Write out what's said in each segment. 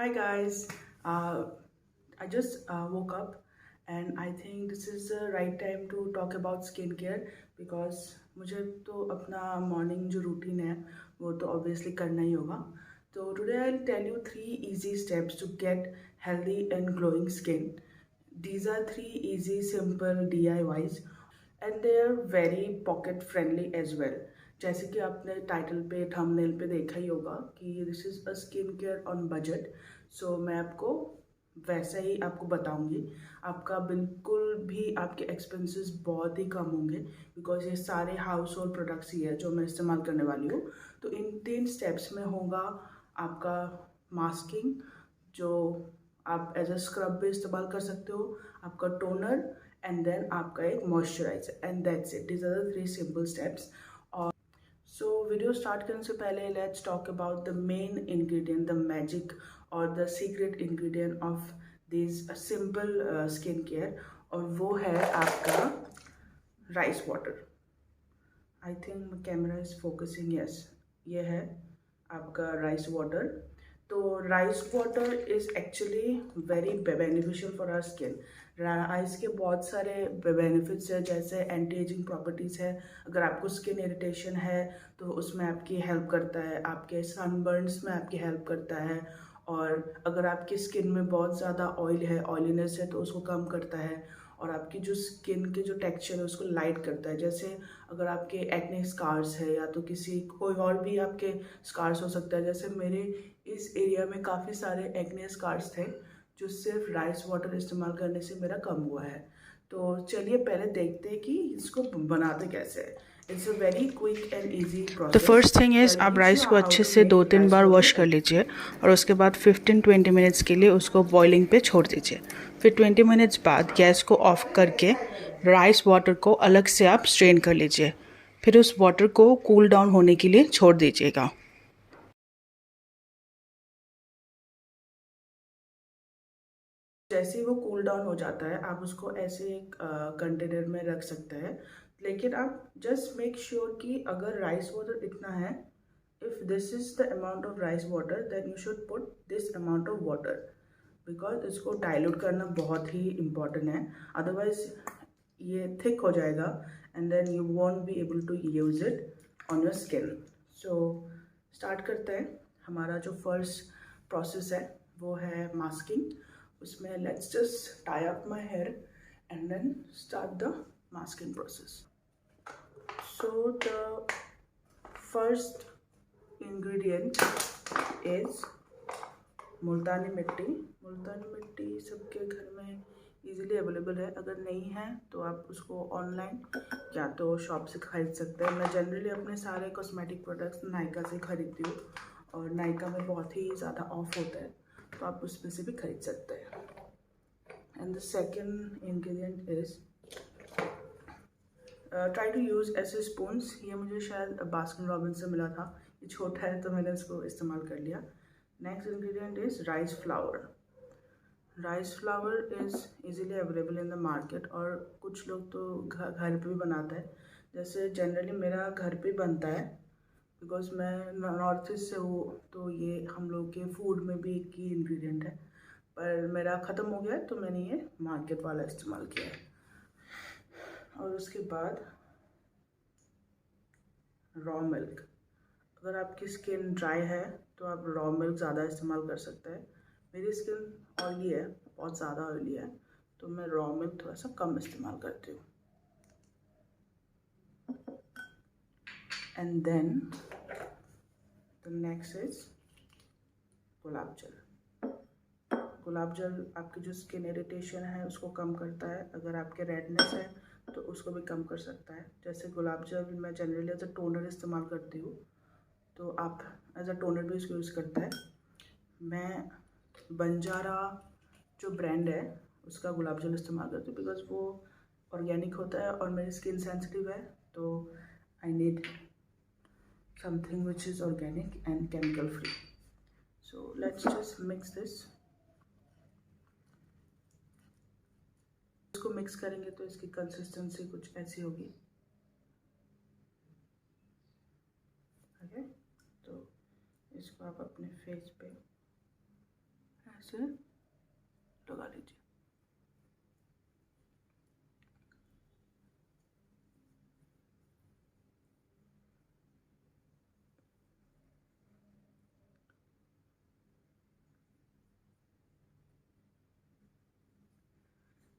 Hi guys, I just woke up and I think this is the right time to talk about skincare because मुझे तो अपना morning जो routine है वो तो ऑब्वियसली करना ही होगा. तो today I will tell you 3 easy steps to get healthy and glowing skin. These are 3 easy simple DIYs and they are very pocket friendly as well. जैसे कि आपने टाइटल पे थंबनेल पे देखा ही होगा कि this is a skin care on budget. So मैं आपको वैसा ही आपको बताऊंगी. आपका बिल्कुल भी आपके एक्सपेंसेस बहुत ही कम होंगे बिकॉज ये सारे हाउस होल्ड प्रोडक्ट्स ही है जो मैं इस्तेमाल करने वाली हूँ. तो इन 3 स्टेप्स में होगा आपका मास्किंग जो आप एज अ स्क्रब भी इस्तेमाल कर सकते हो, आपका टोनर एंड देन आपका एक moisturiser and that's it. This are the 3 simple steps. So video start करने से पहले let's talk about the main ingredient, the magic और the secret ingredient of this simple skin care, और वो है आपका rice water. I think camera is focusing. Yes, ये है आपका राइस वाटर. तो rice water is actually very beneficial for our skin. Rice के बहुत सारे बेनिफिट्स है, जैसे एंटी एजिंग प्रॉपर्टीज़ है. अगर आपको स्किन इरिटेशन है तो उसमें आपकी हेल्प करता है, आपके सनबर्न्स में आपकी हेल्प करता है, और अगर आपकी स्किन में बहुत ज़्यादा ऑयल है, ऑयलीनेस है, तो उसको कम करता है, और आपकी जो स्किन के जो टेक्सचर है उसको लाइट करता है. जैसे अगर आपके एक्ने स्कार्स है या तो किसी कोई और भी आपके स्कार्स हो सकता है. जैसे मेरे इस एरिया में काफ़ी सारे एक्ने स्कार्स थे जो सिर्फ राइस वाटर इस्तेमाल करने से मेरा कम हुआ है. तो चलिए पहले देखते हैं कि इसको बनाते कैसे है. It's a very quick and easy तो प्रोसेस. फर्स्ट थिंग इज़ आप राइस को अच्छे से 2-3 बार वॉश कर लीजिए और उसके बाद 15-20 मिनट्स के लिए उसको बॉइलिंग पे छोड़ दीजिए. फिर 20 मिनट्स बाद गैस को ऑफ करके राइस वाटर को अलग से आप स्ट्रेन कर लीजिए. फिर उस वाटर को कूल डाउन होने के लिए छोड़ दीजिएगा. जैसे ही वो कूल डाउन हो जाता है आप उसको ऐसे एक कंटेनर में रख सकते हैं. लेकिन आप जस्ट मेक श्योर कि अगर राइस वाटर इतना है, if this is the amount of rice water then you should put this amount of water, because इसको डाइल्यूट करना बहुत ही इम्पॉर्टेंट है. अदरवाइज ये थिक हो जाएगा and then you won't be able to use it on your skin. So start करते हैं. हमारा जो फर्स्ट प्रोसेस है वो है मास्किंग. उसमें let's just tie up my hair and then start the masking process. So the first ingredient is Multani mitti. Multani मिट्टी सबके घर में इजीली अवेलेबल है. अगर नहीं है तो आप उसको ऑनलाइन या तो शॉप से खरीद सकते हैं. मैं जनरली अपने सारे कॉस्मेटिक प्रोडक्ट्स नायका से खरीदती हूँ और नायका में बहुत ही ज़्यादा ऑफ होता है, तो आप उसमें से भी खरीद सकते हैं. And the second ingredient is try to use ऐसे स्पून्स. ये मुझे शायद बास्किन रॉबिन्स से मिला था. ये छोटा है तो मैंने इसको इस्तेमाल कर लिया. Next ingredient is rice flour. Rice flour is easily available in the market, और कुछ लोग तो घर पे भी बनाते हैं. जैसे जनरली मेरा घर पे बनता है बिकॉज मैं नॉर्थ ईस्ट से हूँ, तो ये हम लोग के फूड में भी एक ही इंग्रेडिएंट है. पर मेरा ख़त्म हो गया है तो मैंने ये मार्केट वाला इस्तेमाल किया है. और उसके बाद रॉ मिल्क. अगर आपकी स्किन ड्राई है तो आप रॉ मिल्क ज़्यादा इस्तेमाल कर सकते हैं. मेरी स्किन ऑयली है, बहुत ज़्यादा ऑयली है, तो मैं रॉ मिल्क थोड़ा सा कम इस्तेमाल करती हूँ. And then the next is गुलाब जल. गुलाब जल आपकी जो स्किन इरिटेशन है उसको कम करता है. अगर आपके रेडनेस है तो उसको भी कम कर सकता है. जैसे गुलाब जल मैं जनरली एज अ टोनर इस्तेमाल करती हूँ, तो आप एज अ टोनर भी इसको यूज़ करते हैं. मैं बंजारा जो ब्रांड है उसका गुलाब जल इस्तेमाल करती हूँ बिकॉज वो ऑर्गेनिक होता है और मेरी स्किन सेंसिटिव है, तो I need something which is organic and chemical free. So let's just mix this. इसको मिक्स करेंगे तो इसकी कंसिस्टेंसी कुछ ऐसी होगी. ओके, तो इसको आप अपने फेस पे ऐसे लगा लीजिए।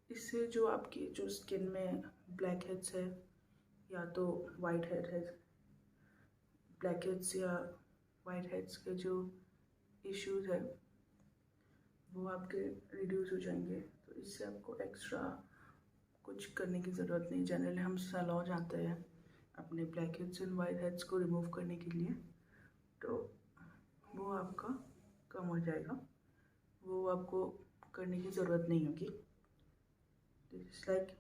इससे जो आपकी जो स्किन में ब्लैक हेड्स है या तो वाइट हेड है, ब्लैक हेड्स या वाइट हेड्स के जो इश्यूज है वो आपके रिड्यूस हो जाएंगे। तो इससे आपको एक्स्ट्रा कुछ करने की ज़रूरत नहीं। जनरली हम सैलून जाते हैं अपने black heads and white heads को रिमूव करने के लिए, तो वो आपका कम हो जाएगा, वो आपको करने की ज़रूरत नहीं होगी। दिस इज लाइक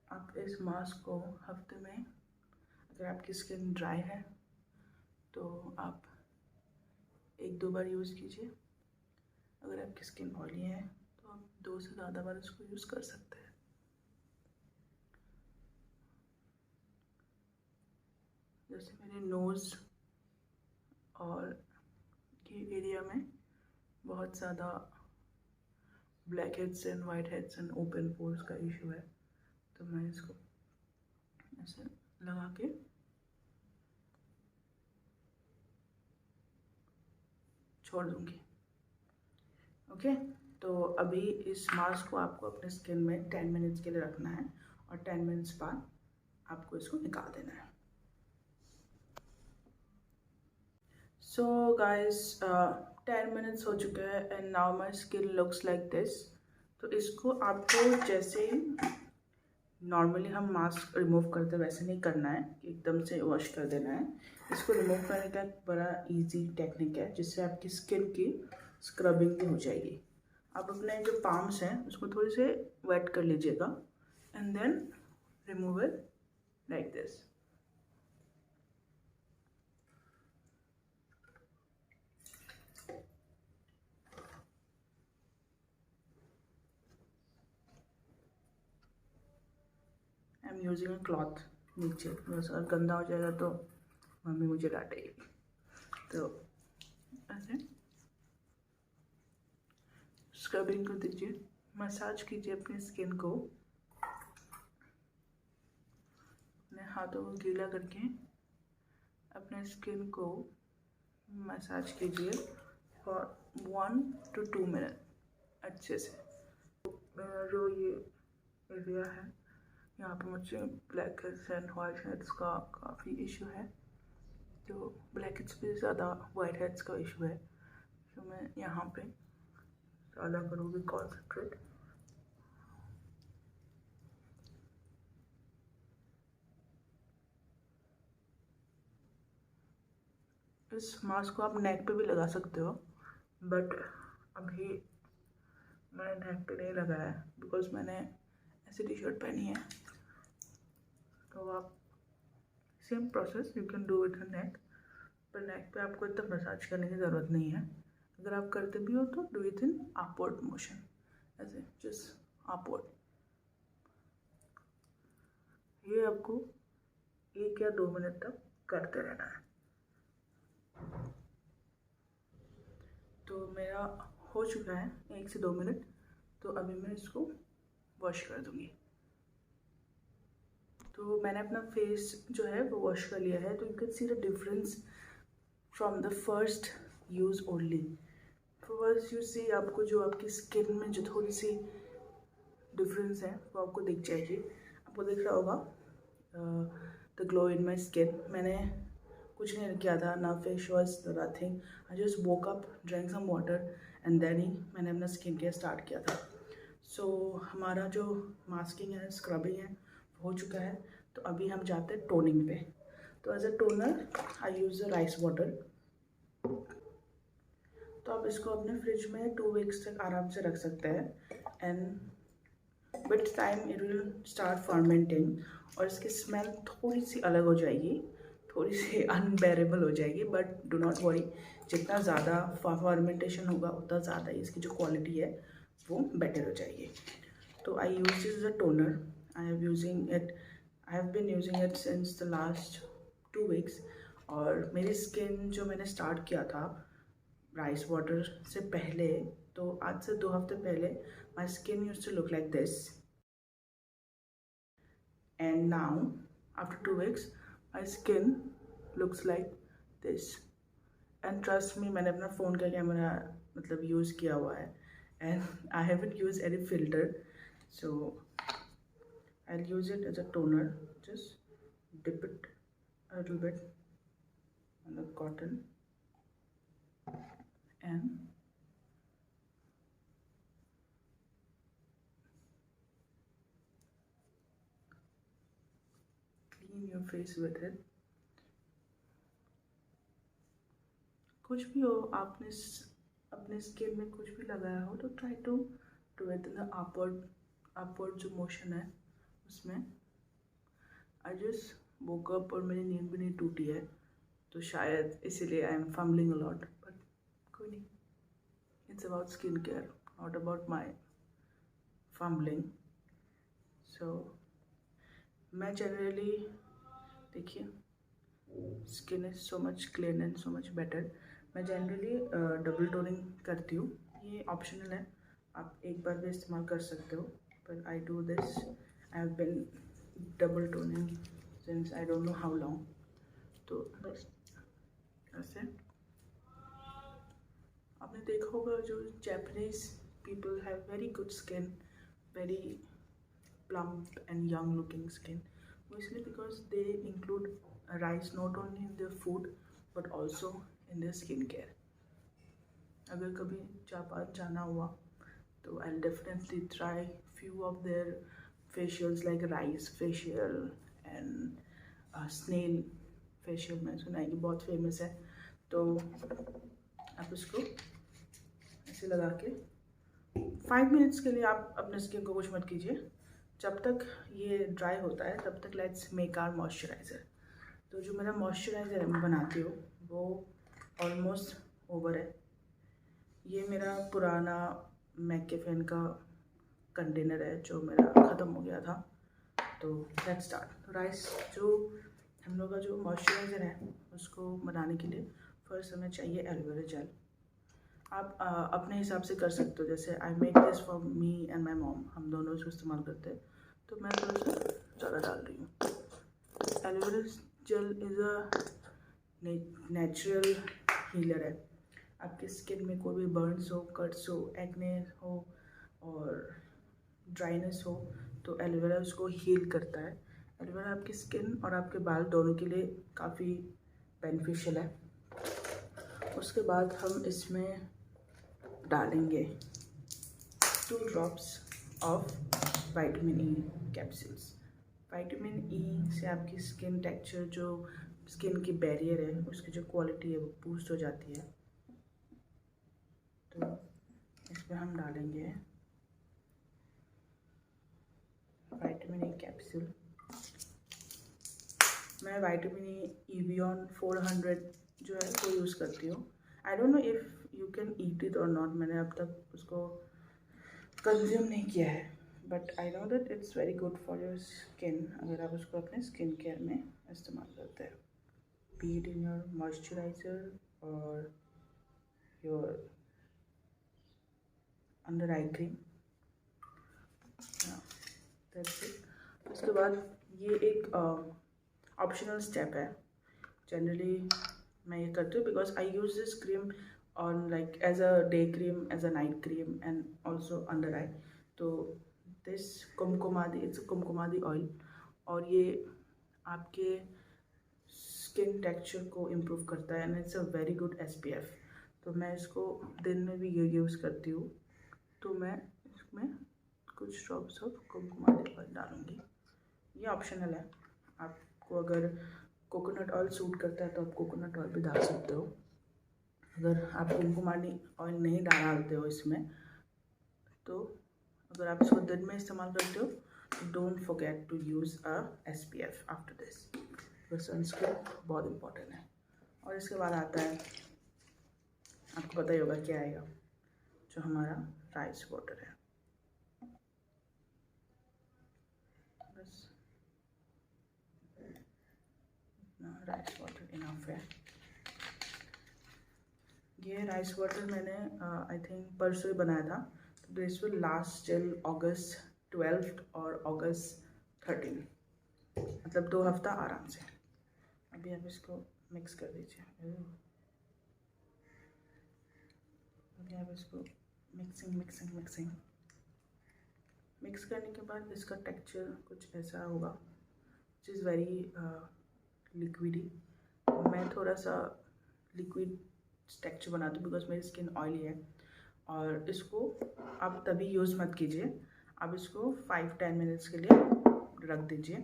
आप इस मास्क को हफ्ते में, अगर आपकी स्किन ड्राई है तो आप 1-2 बार यूज़ कीजिए। अगर आपकी स्किन ऑयली है तो आप 2 से ज़्यादा बार इसको यूज़ कर सकते हैं। जैसे मेरे नोज़ और ये एरिया में बहुत ज़्यादा black heads and white heads and open pores का इशू है, तो मैं इसको ऐसे लगा के छोड़ दूँगी। ओके, तो अभी इस मास्क को आपको अपने स्किन में 10 मिनट्स के लिए रखना है और 10 मिनट्स बाद आपको इसको निकाल देना है। सो गाइस 10 मिनट्स हो चुके हैं and now my skin looks like this. तो इसको आपको जैसे नॉर्मली हम मास्क रिमूव करते वैसे नहीं करना है कि एकदम से वॉश कर देना है। इसको रिमूव करने का एक बड़ा इजी टेक्निक है जिससे आपकी स्किन की स्क्रबिंग भी हो जाएगी। आप अपने जो पाम्स हैं उसको थोड़े से वेट कर लीजिएगा and then remove it like this. I am using a cloth. नीचे अगर गंदा हो जाएगा तो मम्मी मुझे डांटेगी। तो ऐसे स्क्रबिंग कर दीजिए, मसाज कीजिए अपनी स्किन को, अपने हाथों को गीला करके अपने स्किन को मसाज कीजिए फॉर 1 to 2 मिनट अच्छे से। मेरा जो ये एरिया है यहाँ पे मुझे black heads and white heads का काफ़ी इशू है, तो ब्लैक हेड्स पे ज़्यादा वाइट हेड्स का इशू है, तो मैं यहाँ पे ज़्यादा करूँगी कॉन्सेंट्रेट। इस मास्क को आप नेक पे भी लगा सकते हो, बट अभी मैंने नेक पे नहीं लगाया है बिकॉज मैंने ऐसी टी शर्ट पहनी है। तो आप same process you can do it neck, पर नेक पे आपको इतना मसाज करने की ज़रूरत नहीं है। अगर आप करते भी हो तो do it in upward motion, ऐसे जस्ट अपवर्ड। ये आपको 1 या 2 मिनट तक करते रहना है। तो मेरा हो चुका है 1 से 2 मिनट, तो अभी मैं इसको वॉश कर दूँगी। तो मैंने अपना फेस जो है वो वॉश कर लिया है, तो you can see the difference from the first use only. First use से आपको जो आपकी स्किन में जो थोड़ी सी डिफरेंस है वो आपको दिख जाएगी। आपको दिख रहा होगा the glow in my skin. मैंने कुछ नहीं किया था, ना face wash nothing, I just woke up, drink some water and then ही मैंने अपना स्किन केयर स्टार्ट किया था। सो हमारा जो मास्किंग है, स्क्रबिंग है, हो चुका है। तो अभी हम जाते हैं टोनिंग पे। तो as a toner I use the rice water. तो आप इसको अपने फ्रिज में 2 वीक्स तक आराम से रख सकते हैं and with time it will start fermenting और इसकी स्मेल थोड़ी सी अलग हो जाएगी, थोड़ी सी अनबेरेबल हो जाएगी, बट डू नॉट वरी, जितना ज़्यादा फर्मेंटेशन होगा उतना ज़्यादा ही इसकी जो क्वालिटी है वो बेटर हो जाएगी। तो I use this as a toner. I have been using it since the last 2 weeks. और मेरी स्किन जो मैंने स्टार्ट किया था राइस वाटर से पहले, तो आज से 2 हफ्ते पहले, my skin used to look like this, and now after 2 weeks my skin looks like this. And trust me, मैंने अपना फ़ोन का कैमरा मतलब यूज़ किया हुआ है, and I haven't use any filter, so I will use it as a toner. Just dip it a little bit on the cotton and clean your face with it। कुछ भी हो, आपने अपने skin में कुछ भी लगाया हो तो try to do it in the upward जो मोशन है उसमें। आई जस्ट वोक अप और मेरी नींद भी नहीं टूटी है, तो शायद इसीलिए I am fumbling a lot, but कोई नहीं, it's about skin care, not about my fumbling. So मैं जनरली, देखिए, skin is so much clean and so much better. मैं जनरली डबल टोनिंग करती हूँ, ये ऑप्शनल है, आप एक बार भी इस्तेमाल कर सकते हो, पर I do this. I have been double toning since I don't know how long. तो बस ऐसे आपने देखा होगा, जो Japanese people have very good skin, very plump and young looking skin, mostly because they include rice not only in their food but also in their skin care। अगर कभी Japan जाना हुआ तो I'll definitely try few of their facials like rice facial and snail facial। मैं सुना है कि बहुत फेमस है, तो आप उसको ऐसे लगा के 5 मिनट्स के लिए आप अपने स्किन को कुछ मत कीजिए, जब तक ये ड्राई होता है तब तक लेट्स मेक आवर मॉइस्चराइज़र। तो जो मेरा मॉइस्चराइज़र मैं बनाती हूँ वो ऑलमोस्ट ओवर है। ये मेरा पुराना मैककेफेन का कंटेनर है जो मेरा ख़त्म हो गया था। तो लेट्स स्टार्ट। राइस जो हम लोग का जो मॉइस्चराइज़र है उसको बनाने के लिए फर्स्ट हमें चाहिए एलोवेरा जेल। आप अपने हिसाब से कर सकते हो, जैसे I make this for me and my mom, हम दोनों इसको इस्तेमाल करते हैं, तो मैं थोड़ा सा ज़्यादा डाल रही हूँ। Aloe vera gel is a natural healer है। आपकी स्किन में कोई भी बर्न्स हो, कट्स हो, एक्ने हो और ड्राइनेस हो तो एलोवेरा उसको हील करता है। एलोवेरा आपकी स्किन और आपके बाल दोनों के लिए काफ़ी बेनिफिशियल है। उसके बाद हम इसमें डालेंगे 2 drops of vitamin E capsules. Vitamin E से आपकी स्किन टेक्सचर, जो स्किन की बैरियर है उसकी जो क्वालिटी है वो बूस्ट हो जाती है। तो इसमें हम डालेंगे विटामिन ई कैप्सूल। मैं विटामिन ई एवियन 400 जो है वो यूज़ करती हूँ। I don't know if you can eat it और नॉट, मैंने अब तक उसको कंज्यूम नहीं किया है, but I know that it's very good for your skin अगर आप उसको अपने स्किन केयर में इस्तेमाल करते हैं, be it in your moisturiser और your under eye cream. That's it. उसके बाद ये एक ऑप्शनल स्टेप है, जनरली मैं ये करती हूँ because I use this cream on like as a day cream, as a night cream and also under eye. तो this Kumkumadi, it's Kumkumadi oil और ये आपके स्किन टेक्सचर को इम्प्रूव करता है and it's a very good SPF। तो मैं इसको दिन में भी ये यूज़ करती हूँ। तो मैं इसमें कुछ ड्रॉप्स ऑफ कुमकुमादी ऑयल डालूँगी। ये ऑप्शनल है, आपको अगर कोकोनट ऑयल सूट करता है तो आप कोकोनट ऑयल भी डाल सकते हो। अगर आप कुमकुमादी ऑयल नहीं डालते हो इसमें, तो अगर आप इसको दिन में इस्तेमाल करते हो तो don't forget to use a SPF after this, तो सनस्क्रीन बहुत इंपॉर्टेंट है। और इसके बाद आता है, आपको पता ही होगा क्या आएगा, जो हमारा राइस वाटर है। बस राइस वाटर इनफ है। ये राइस वाटर मैंने आई थिंक परसों ही बनाया था, तो this will last till August 12 और अगस्त 13, मतलब 2 हफ्ता आराम से। अभी आप इसको मिक्स कर दीजिए। अभी आप इसको मिक्सिंग मिक्स करने के बाद इसका टेक्सचर कुछ ऐसा होगा, विच इज़ वेरी लिक्विडी। मैं थोड़ा सा लिक्विड टेक्सचर बनाती हूँ बिकॉज मेरी स्किन ऑयली है। और इसको आप तभी यूज़ मत कीजिए, आप इसको 5-10 मिनट्स के लिए रख दीजिए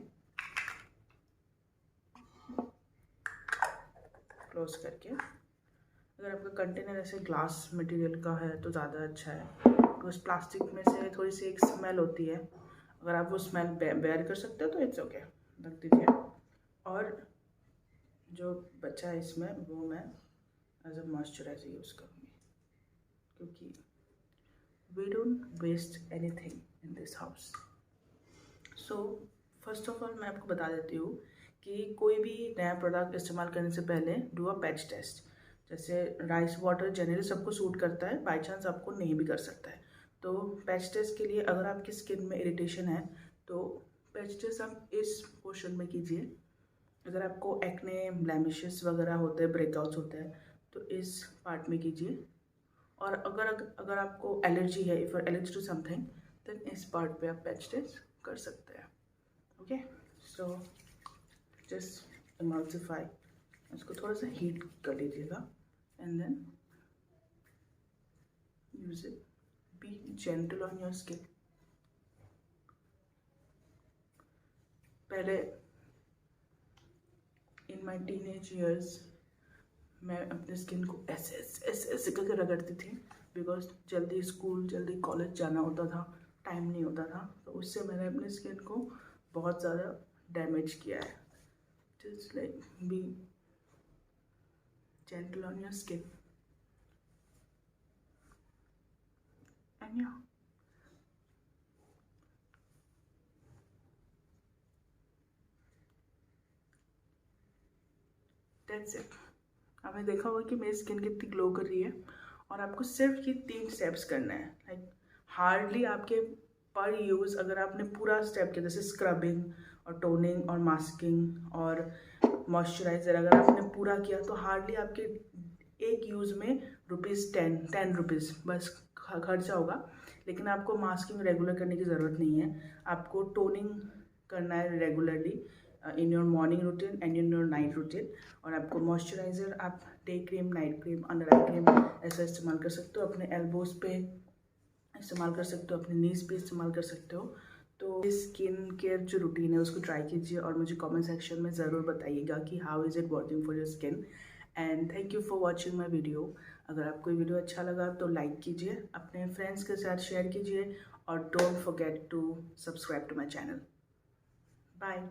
क्लोज करके। अगर आपका कंटेनर ऐसे ग्लास मटेरियल का है तो ज़्यादा अच्छा है, बिकॉज प्लास्टिक में से थोड़ी सी एक स्मेल होती है। अगर आप वो स्मेल बेयर कर सकते हो तो इट्स ओके, रख दीजिए। और जो बचा है इसमें वो मैं एज अ मॉइस्चराइजर यूज़ करूँगी, क्योंकि we don't waste anything in this house. So first of all मैं आपको बता देती हूँ कि कोई भी नया प्रोडक्ट इस्तेमाल करने से पहले डू अ पैच टेस्ट। जैसे राइस वाटर जनरली सबको सूट करता है, बाई चांस आपको नहीं भी कर सकता है। तो पैच टेस्ट के लिए अगर आपकी स्किन में इरिटेशन है तो पैच टेस्ट आप इस पोर्शन में कीजिए। अगर आपको एक्ने, ब्लेमिशेस वगैरह होते हैं, ब्रेकआउट्स होते हैं, तो इस पार्ट में कीजिए। और अगर आपको एलर्जी है, if allergy to something, then इस पार्ट पे आप पैच टेस्ट कर सकते हैं। ओके, सो जस्ट इमल्सिफाई, उसको थोड़ा सा हीट कर लीजिएगा and then use it. Be gentle on your skin. पहले इन माई टीनेज ईयर्स मैं अपने स्किन को ऐसे ऐसे ऐसे ऐसे करके रगड़ती थी, बिकॉज जल्दी स्कूल जल्दी कॉलेज जाना होता था, टाइम नहीं होता था। तो उससे मैंने अपने स्किन को बहुत ज़्यादा डैमेज किया है। Just like be gentle on your skin and yeah, that's it। आपने देखा होगा कि मेरी स्किन कितनी ग्लो कर रही है। और आपको सिर्फ ये 3 स्टेप्स करना है। लाइक हार्डली आपके पर यूज़ अगर आपने पूरा स्टेप किया, जैसे स्क्रबिंग और टोनिंग और मास्किंग और मॉइस्चराइज़र, अगर आपने पूरा किया तो हार्डली आपके एक यूज़ में ₹10 रुपीज़ बस खर्चा होगा। लेकिन आपको मास्किंग रेगुलर करने की ज़रूरत नहीं है। आपको टोनिंग करना है regularly in your morning routine and in your night routine. और आपको मॉइस्चराइज़र आप day cream, night cream, under eye cream ऐसा इस्तेमाल कर सकते हो। अपने एल्बोज पे इस्तेमाल कर सकते हो, अपने नीज पे इस्तेमाल कर सकते हो। तो स्किन केयर जो रूटीन है उसको ट्राई कीजिए और मुझे कमेंट सेक्शन में ज़रूर बताइएगा कि how is it working for your skin. And thank you for watching my video. अगर आपको वीडियो अच्छा लगा तो लाइक कीजिए, अपने फ्रेंड्स के साथ शेयर कीजिए और don't forget to subscribe to my channel. Bye.